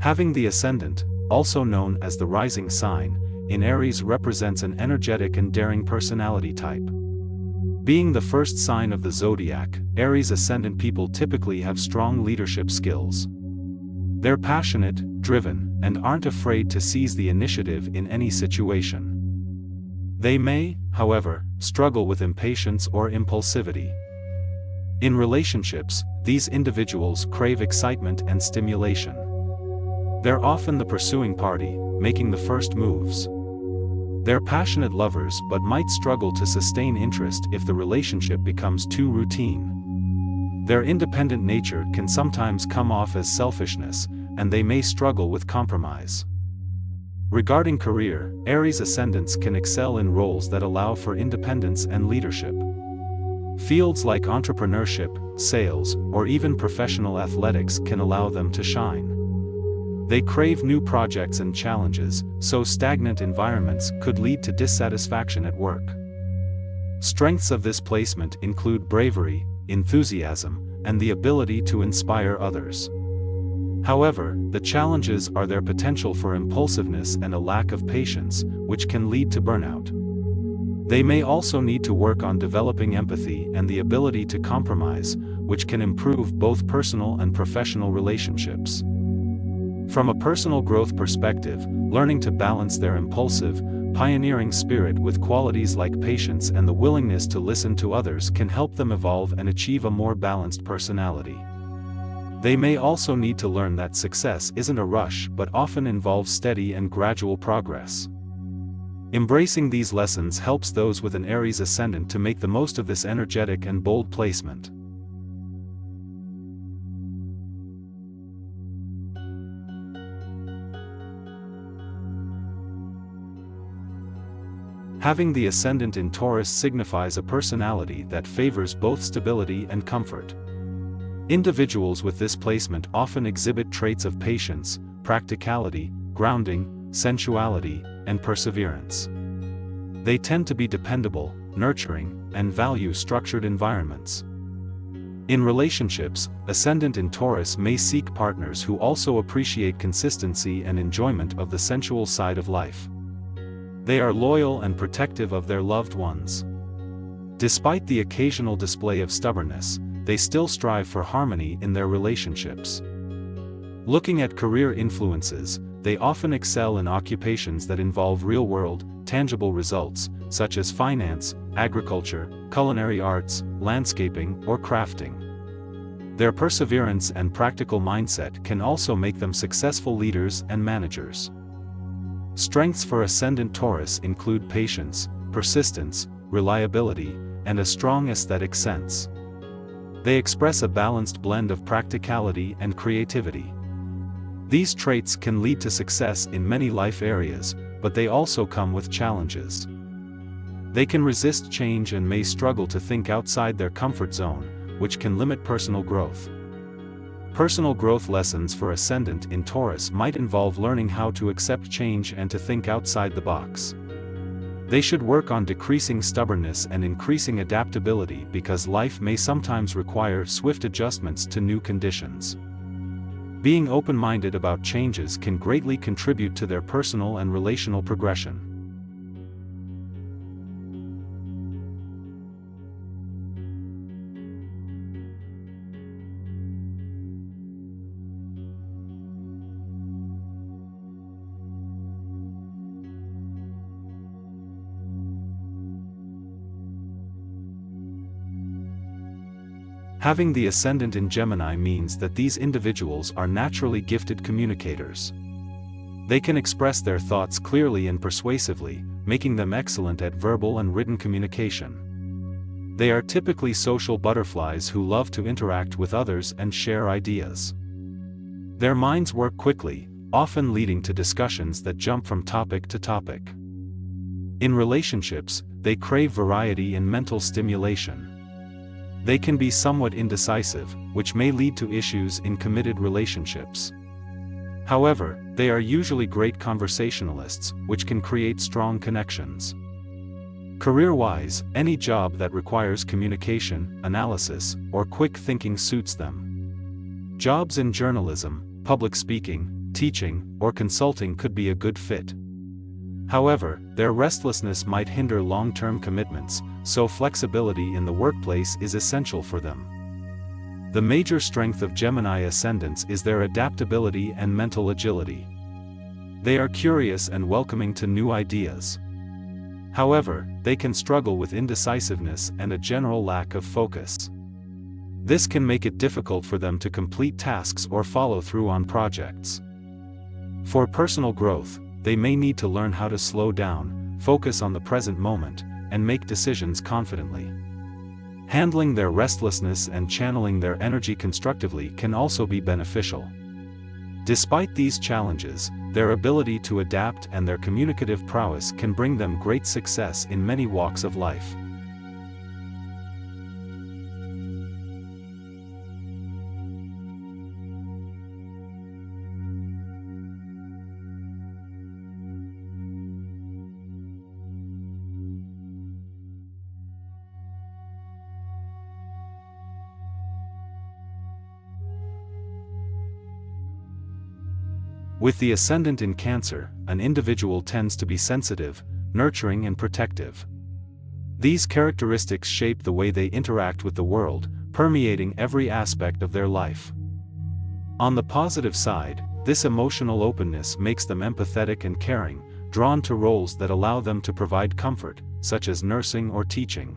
Having the ascendant, also known as the rising sign, in Aries represents an energetic and daring personality type. Being the first sign of the zodiac, Aries ascendant people typically have strong leadership skills. They're passionate, driven, and aren't afraid to seize the initiative in any situation. They may, however, struggle with impatience or impulsivity. In relationships, these individuals crave excitement and stimulation. They're often the pursuing party, making the first moves. They're passionate lovers but might struggle to sustain interest if the relationship becomes too routine. Their independent nature can sometimes come off as selfishness, and they may struggle with compromise. Regarding career, Aries ascendants can excel in roles that allow for independence and leadership. Fields like entrepreneurship, sales, or even professional athletics can allow them to shine. They crave new projects and challenges, so stagnant environments could lead to dissatisfaction at work. Strengths of this placement include bravery, enthusiasm, and the ability to inspire others. However, the challenges are their potential for impulsiveness and a lack of patience, which can lead to burnout. They may also need to work on developing empathy and the ability to compromise, which can improve both personal and professional relationships. From a personal growth perspective, learning to balance their impulsive, pioneering spirit with qualities like patience and the willingness to listen to others can help them evolve and achieve a more balanced personality. They may also need to learn that success isn't a rush but often involves steady and gradual progress. Embracing these lessons helps those with an Aries ascendant to make the most of this energetic and bold placement. Having the ascendant in Taurus signifies a personality that favors both stability and comfort. Individuals with this placement often exhibit traits of patience, practicality, grounding, sensuality, and perseverance. They tend to be dependable, nurturing, and value structured environments. In relationships, ascendant in Taurus may seek partners who also appreciate consistency and enjoyment of the sensual side of life. They are loyal and protective of their loved ones. Despite the occasional display of stubbornness, they still strive for harmony in their relationships. Looking at career influences, they often excel in occupations that involve real-world, tangible results, such as finance, agriculture, culinary arts, landscaping, or crafting. Their perseverance and practical mindset can also make them successful leaders and managers. Strengths for ascendant Taurus include patience, persistence, reliability, and a strong aesthetic sense. They express a balanced blend of practicality and creativity. These traits can lead to success in many life areas, but they also come with challenges. They can resist change and may struggle to think outside their comfort zone, which can limit personal growth. Personal growth lessons for ascendant in Taurus might involve learning how to accept change and to think outside the box. They should work on decreasing stubbornness and increasing adaptability because life may sometimes require swift adjustments to new conditions. Being open-minded about changes can greatly contribute to their personal and relational progression. Having the ascendant in Gemini means that these individuals are naturally gifted communicators. They can express their thoughts clearly and persuasively, making them excellent at verbal and written communication. They are typically social butterflies who love to interact with others and share ideas. Their minds work quickly, often leading to discussions that jump from topic to topic. In relationships, they crave variety and mental stimulation. They can be somewhat indecisive, which may lead to issues in committed relationships. However, they are usually great conversationalists, which can create strong connections. Career-wise, any job that requires communication, analysis, or quick thinking suits them. Jobs in journalism, public speaking, teaching, or consulting could be a good fit. However, their restlessness might hinder long-term commitments, so flexibility in the workplace is essential for them. The major strength of Gemini ascendants is their adaptability and mental agility. They are curious and welcoming to new ideas. However, they can struggle with indecisiveness and a general lack of focus. This can make it difficult for them to complete tasks or follow through on projects. For personal growth, they may need to learn how to slow down, focus on the present moment, and make decisions confidently. Handling their restlessness and channeling their energy constructively can also be beneficial. Despite these challenges, their ability to adapt and their communicative prowess can bring them great success in many walks of life. With the ascendant in Cancer, an individual tends to be sensitive, nurturing and protective. These characteristics shape the way they interact with the world, permeating every aspect of their life. On the positive side, this emotional openness makes them empathetic and caring, drawn to roles that allow them to provide comfort, such as nursing or teaching.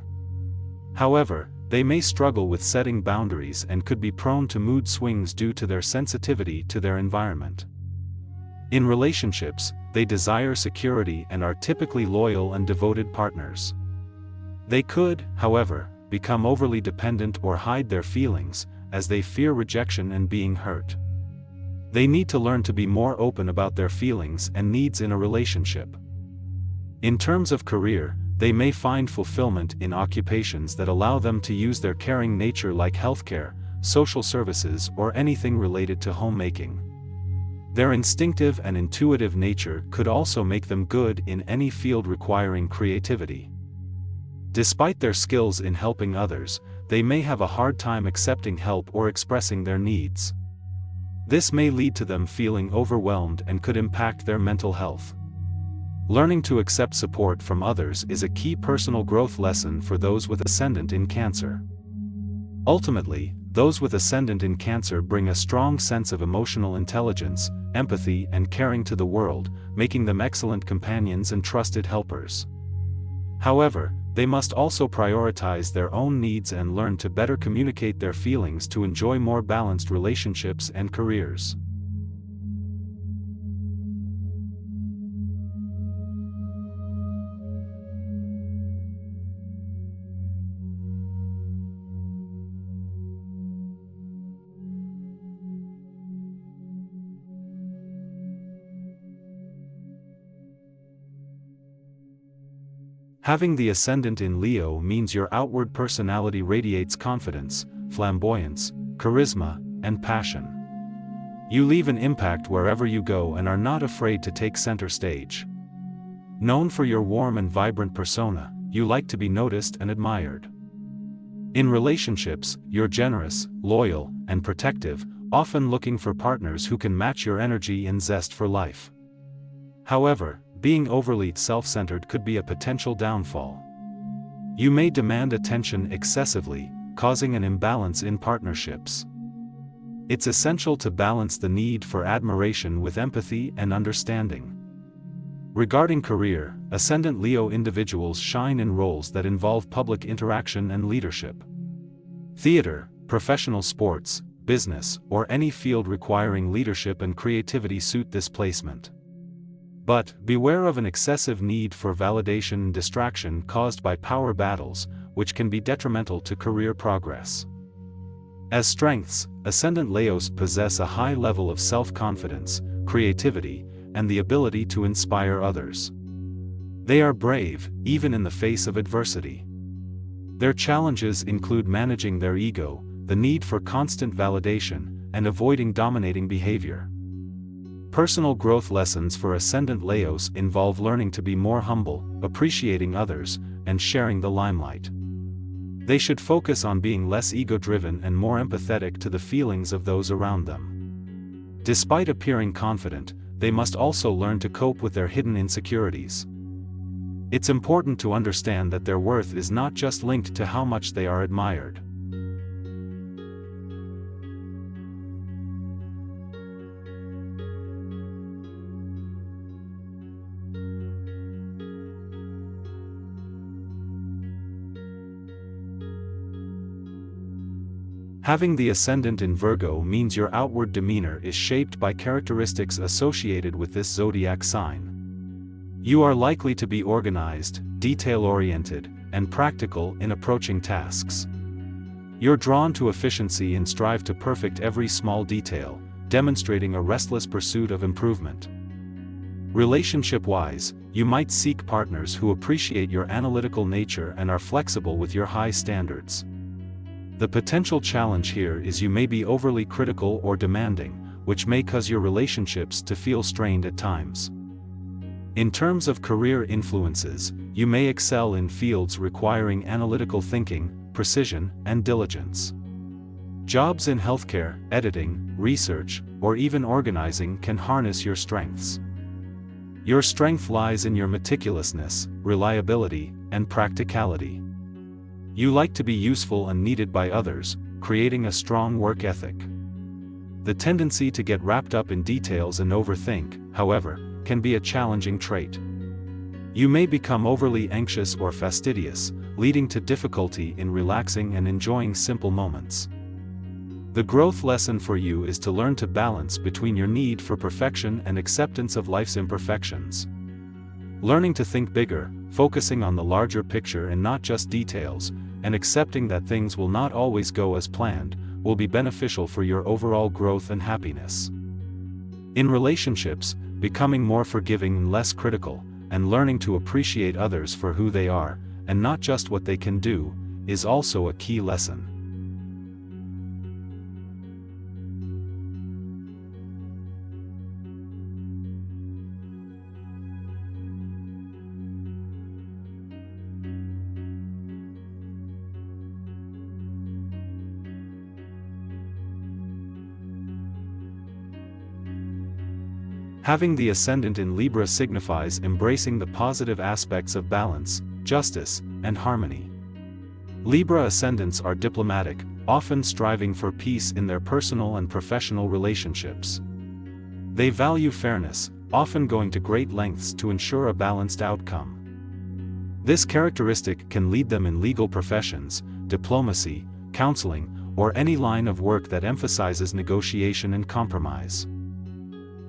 However, they may struggle with setting boundaries and could be prone to mood swings due to their sensitivity to their environment. In relationships, they desire security and are typically loyal and devoted partners. They could, however, become overly dependent or hide their feelings, as they fear rejection and being hurt. They need to learn to be more open about their feelings and needs in a relationship. In terms of career, they may find fulfillment in occupations that allow them to use their caring nature, like healthcare, social services, or anything related to homemaking. Their instinctive and intuitive nature could also make them good in any field requiring creativity. Despite their skills in helping others, they may have a hard time accepting help or expressing their needs. This may lead to them feeling overwhelmed and could impact their mental health. Learning to accept support from others is a key personal growth lesson for those with ascendant in Cancer. Ultimately, those with ascendant in Cancer bring a strong sense of emotional intelligence, empathy, and caring to the world, making them excellent companions and trusted helpers. However, they must also prioritize their own needs and learn to better communicate their feelings to enjoy more balanced relationships and careers. Having the ascendant in Leo means your outward personality radiates confidence, flamboyance, charisma, and passion. You leave an impact wherever you go and are not afraid to take center stage. Known for your warm and vibrant persona, you like to be noticed and admired. In relationships, you're generous, loyal, and protective, often looking for partners who can match your energy and zest for life. However, being overly self-centered could be a potential downfall. You may demand attention excessively, causing an imbalance in partnerships. It's essential to balance the need for admiration with empathy and understanding. Regarding career, ascendant Leo individuals shine in roles that involve public interaction and leadership. Theater, professional sports, business, or any field requiring leadership and creativity suit this placement. But, beware of an excessive need for validation and distraction caused by power battles, which can be detrimental to career progress. As strengths, ascendant Leos possess a high level of self-confidence, creativity, and the ability to inspire others. They are brave, even in the face of adversity. Their challenges include managing their ego, the need for constant validation, and avoiding dominating behavior. Personal growth lessons for ascendant Leos involve learning to be more humble, appreciating others, and sharing the limelight. They should focus on being less ego-driven and more empathetic to the feelings of those around them. Despite appearing confident, they must also learn to cope with their hidden insecurities. It's important to understand that their worth is not just linked to how much they are admired. Having the ascendant in Virgo means your outward demeanor is shaped by characteristics associated with this zodiac sign. You are likely to be organized, detail-oriented, and practical in approaching tasks. You're drawn to efficiency and strive to perfect every small detail, demonstrating a restless pursuit of improvement. Relationship-wise, you might seek partners who appreciate your analytical nature and are flexible with your high standards. The potential challenge here is you may be overly critical or demanding, which may cause your relationships to feel strained at times. In terms of career influences, you may excel in fields requiring analytical thinking, precision, and diligence. Jobs in healthcare, editing, research, or even organizing can harness your strengths. Your strength lies in your meticulousness, reliability, and practicality. You like to be useful and needed by others, creating a strong work ethic. The tendency to get wrapped up in details and overthink, however, can be a challenging trait. You may become overly anxious or fastidious, leading to difficulty in relaxing and enjoying simple moments. The growth lesson for you is to learn to balance between your need for perfection and acceptance of life's imperfections. Learning to think bigger, focusing on the larger picture and not just details, and accepting that things will not always go as planned, will be beneficial for your overall growth and happiness. In relationships, becoming more forgiving and less critical, and learning to appreciate others for who they are, and not just what they can do, is also a key lesson. Having the ascendant in Libra signifies embracing the positive aspects of balance, justice, and harmony. Libra ascendants are diplomatic, often striving for peace in their personal and professional relationships. They value fairness, often going to great lengths to ensure a balanced outcome. This characteristic can lead them in legal professions, diplomacy, counseling, or any line of work that emphasizes negotiation and compromise.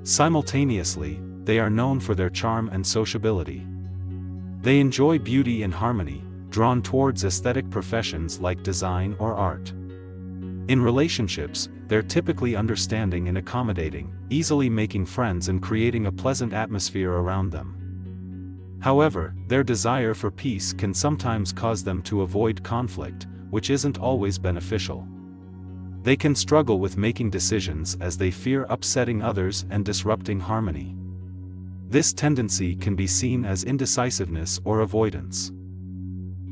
Simultaneously, they are known for their charm and sociability. They enjoy beauty and harmony, drawn towards aesthetic professions like design or art. In relationships, they're typically understanding and accommodating, easily making friends and creating a pleasant atmosphere around them. However, their desire for peace can sometimes cause them to avoid conflict, which isn't always beneficial. They can struggle with making decisions as they fear upsetting others and disrupting harmony. This tendency can be seen as indecisiveness or avoidance.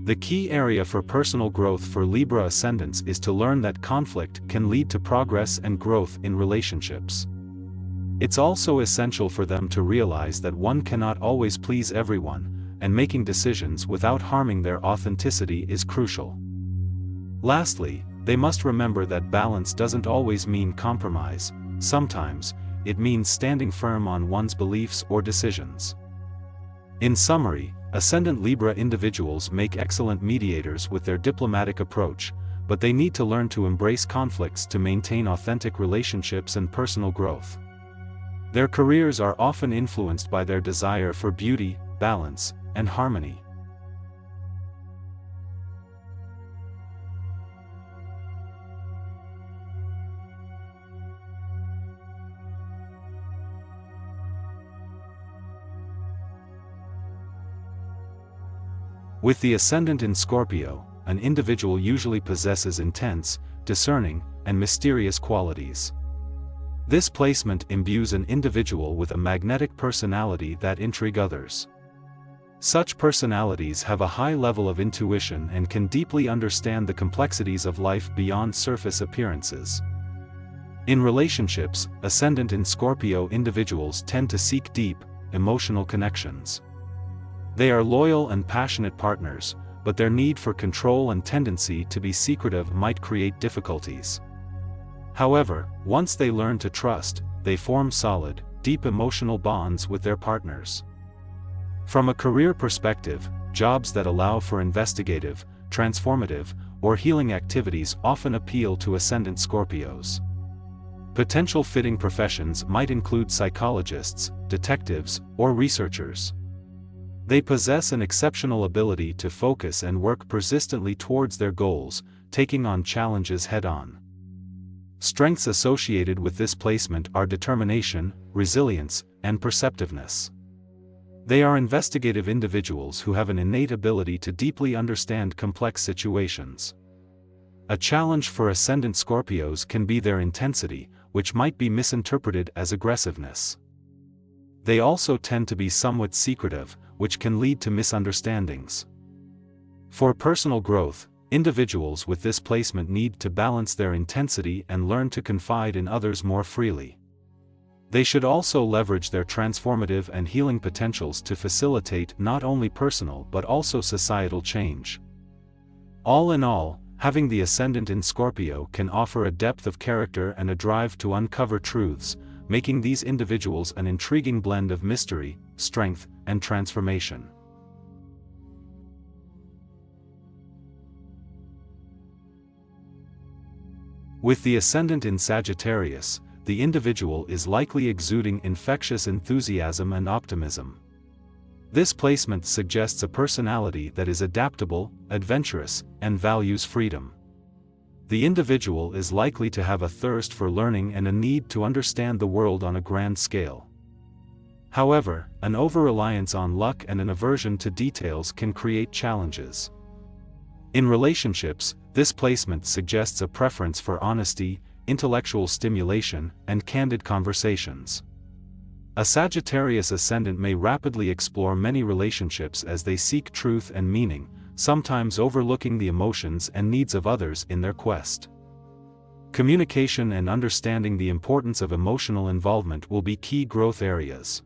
The key area for personal growth for Libra ascendants is to learn that conflict can lead to progress and growth in relationships. It's also essential for them to realize that one cannot always please everyone, and making decisions without harming their authenticity is crucial. Lastly, they must remember that balance doesn't always mean compromise. Sometimes, it means standing firm on one's beliefs or decisions. In summary, ascendant Libra individuals make excellent mediators with their diplomatic approach, but they need to learn to embrace conflicts to maintain authentic relationships and personal growth. Their careers are often influenced by their desire for beauty, balance, and harmony. With the ascendant in Scorpio, an individual usually possesses intense, discerning, and mysterious qualities. This placement imbues an individual with a magnetic personality that intrigue others. Such personalities have a high level of intuition and can deeply understand the complexities of life beyond surface appearances. In relationships, ascendant in Scorpio individuals tend to seek deep, emotional connections. They are loyal and passionate partners, but their need for control and tendency to be secretive might create difficulties. However, once they learn to trust, they form solid, deep emotional bonds with their partners. From a career perspective, jobs that allow for investigative, transformative, or healing activities often appeal to ascendant Scorpios. Potential fitting professions might include psychologists, detectives, or researchers. They possess an exceptional ability to focus and work persistently towards their goals, taking on challenges head-on. Strengths associated with this placement are determination, resilience, and perceptiveness. They are investigative individuals who have an innate ability to deeply understand complex situations. A challenge for ascendant Scorpios can be their intensity, which might be misinterpreted as aggressiveness. They also tend to be somewhat secretive, which can lead to misunderstandings. For personal growth, individuals with this placement need to balance their intensity and learn to confide in others more freely. They should also leverage their transformative and healing potentials to facilitate not only personal but also societal change. All in all, having the ascendant in Scorpio can offer a depth of character and a drive to uncover truths, making these individuals an intriguing blend of mystery, strength, and transformation. With the ascendant in Sagittarius, the individual is likely exuding infectious enthusiasm and optimism. This placement suggests a personality that is adaptable, adventurous, and values freedom. The individual is likely to have a thirst for learning and a need to understand the world on a grand scale. However, an over-reliance on luck and an aversion to details can create challenges. In relationships, this placement suggests a preference for honesty, intellectual stimulation, and candid conversations. A Sagittarius ascendant may rapidly explore many relationships as they seek truth and meaning, sometimes overlooking the emotions and needs of others in their quest. Communication and understanding the importance of emotional involvement will be key growth areas.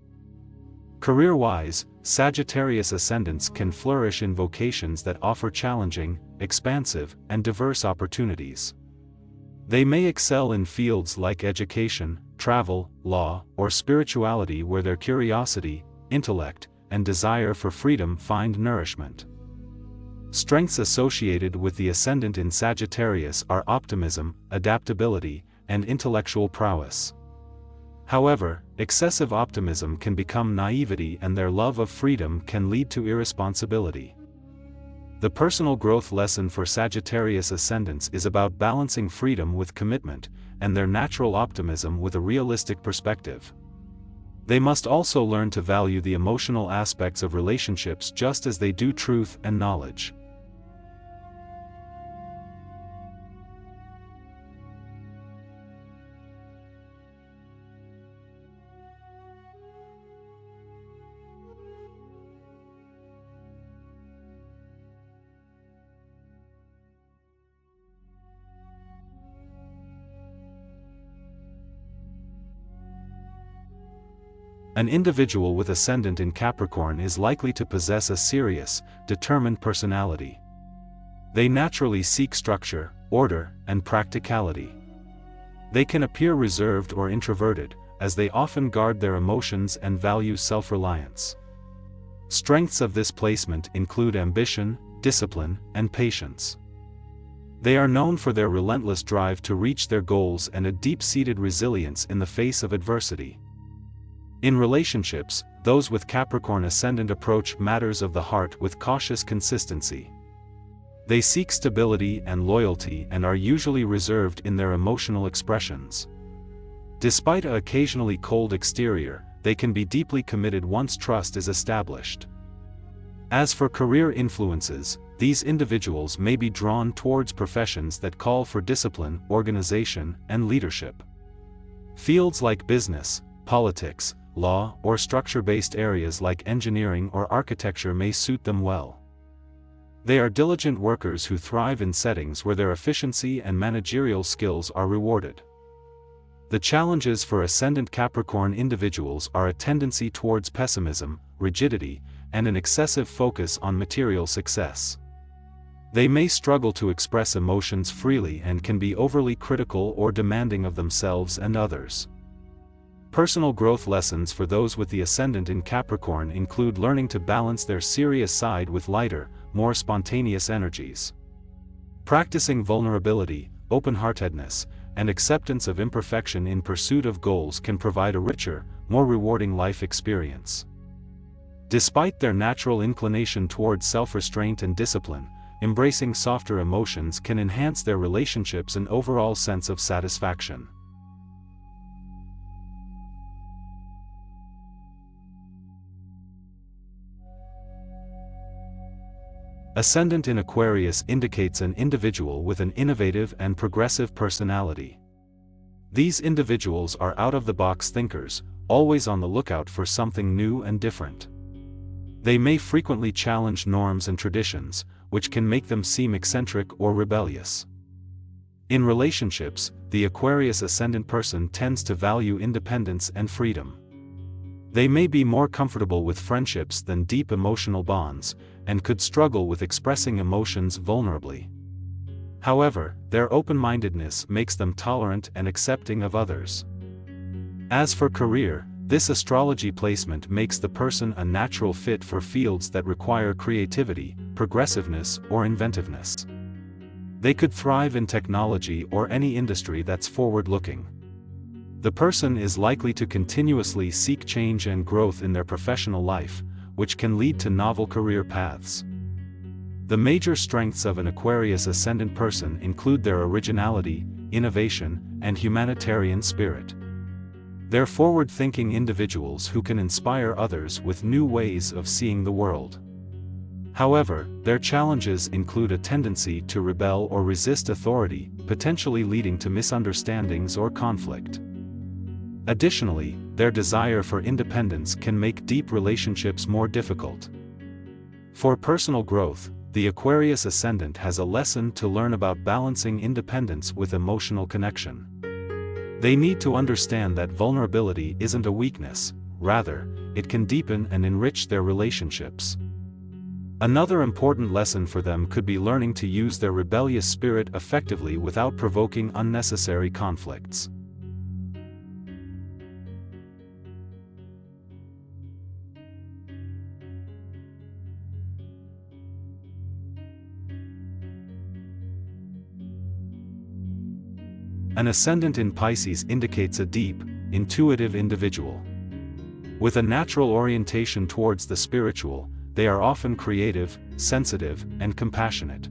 Career-wise, Sagittarius ascendants can flourish in vocations that offer challenging, expansive, and diverse opportunities. They may excel in fields like education, travel, law, or spirituality where their curiosity, intellect, and desire for freedom find nourishment. Strengths associated with the ascendant in Sagittarius are optimism, adaptability, and intellectual prowess. However, excessive optimism can become naivety and their love of freedom can lead to irresponsibility. The personal growth lesson for Sagittarius ascendants is about balancing freedom with commitment, and their natural optimism with a realistic perspective. They must also learn to value the emotional aspects of relationships just as they do truth and knowledge. An individual with ascendant in Capricorn is likely to possess a serious, determined personality. They naturally seek structure, order, and practicality. They can appear reserved or introverted, as they often guard their emotions and value self-reliance. Strengths of this placement include ambition, discipline, and patience. They are known for their relentless drive to reach their goals and a deep-seated resilience in the face of adversity. In relationships, those with Capricorn ascendant approach matters of the heart with cautious consistency. They seek stability and loyalty and are usually reserved in their emotional expressions. Despite an occasionally cold exterior, they can be deeply committed once trust is established. As for career influences, these individuals may be drawn towards professions that call for discipline, organization, and leadership. Fields like business, politics, law, or structure-based areas like engineering or architecture may suit them well. They are diligent workers who thrive in settings where their efficiency and managerial skills are rewarded. The challenges for Ascendant Capricorn individuals are a tendency towards pessimism, rigidity, and an excessive focus on material success. They may struggle to express emotions freely and can be overly critical or demanding of themselves and others. Personal growth lessons for those with the Ascendant in Capricorn include learning to balance their serious side with lighter, more spontaneous energies. Practicing vulnerability, open-heartedness, and acceptance of imperfection in pursuit of goals can provide a richer, more rewarding life experience. Despite their natural inclination towards self-restraint and discipline, embracing softer emotions can enhance their relationships and overall sense of satisfaction. Ascendant in Aquarius indicates an individual with an innovative and progressive personality. These individuals are out-of-the-box thinkers, always on the lookout for something new and different. They may frequently challenge norms and traditions, which can make them seem eccentric or rebellious. In relationships, the Aquarius Ascendant person tends to value independence and freedom. They may be more comfortable with friendships than deep emotional bonds, and could struggle with expressing emotions vulnerably. However, their open-mindedness makes them tolerant and accepting of others. As for career, this astrology placement makes the person a natural fit for fields that require creativity, progressiveness, or inventiveness. They could thrive in technology or any industry that's forward-looking. The person is likely to continuously seek change and growth in their professional life, which can lead to novel career paths. The major strengths of an Aquarius Ascendant person include their originality, innovation, and humanitarian spirit. They're forward-thinking individuals who can inspire others with new ways of seeing the world. However, their challenges include a tendency to rebel or resist authority, potentially leading to misunderstandings or conflict. Additionally, their desire for independence can make deep relationships more difficult. For personal growth, the Aquarius Ascendant has a lesson to learn about balancing independence with emotional connection. They need to understand that vulnerability isn't a weakness, rather, it can deepen and enrich their relationships. Another important lesson for them could be learning to use their rebellious spirit effectively without provoking unnecessary conflicts. An Ascendant in Pisces indicates a deep, intuitive individual. With a natural orientation towards the spiritual, they are often creative, sensitive, and compassionate.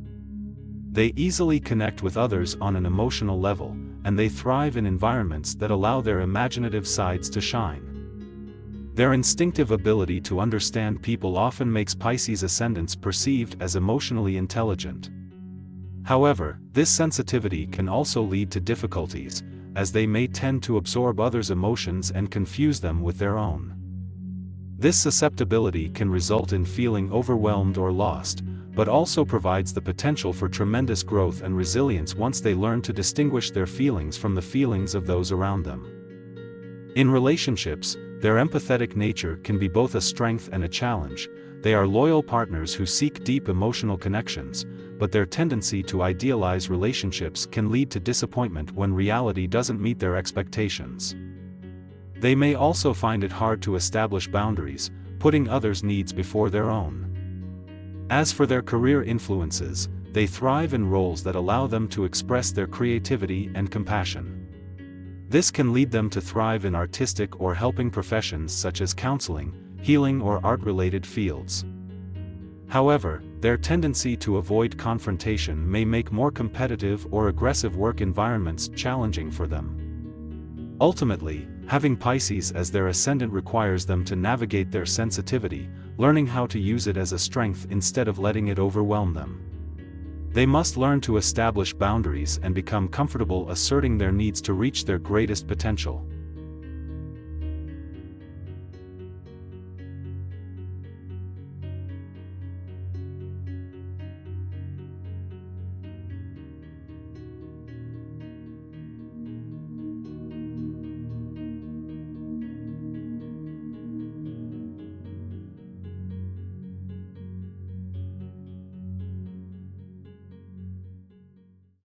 They easily connect with others on an emotional level, and they thrive in environments that allow their imaginative sides to shine. Their instinctive ability to understand people often makes Pisces Ascendants perceived as emotionally intelligent. However, this sensitivity can also lead to difficulties, as they may tend to absorb others' emotions and confuse them with their own. This susceptibility can result in feeling overwhelmed or lost, but also provides the potential for tremendous growth and resilience once they learn to distinguish their feelings from the feelings of those around them. In relationships, their empathetic nature can be both a strength and a challenge. They are loyal partners who seek deep emotional connections, but their tendency to idealize relationships can lead to disappointment when reality doesn't meet their expectations. They may also find it hard to establish boundaries, putting others' needs before their own. As for their career influences, they thrive in roles that allow them to express their creativity and compassion. This can lead them to thrive in artistic or helping professions such as counseling, healing, or art-related fields. However, their tendency to avoid confrontation may make more competitive or aggressive work environments challenging for them. Ultimately, having Pisces as their ascendant requires them to navigate their sensitivity, learning how to use it as a strength instead of letting it overwhelm them. They must learn to establish boundaries and become comfortable asserting their needs to reach their greatest potential.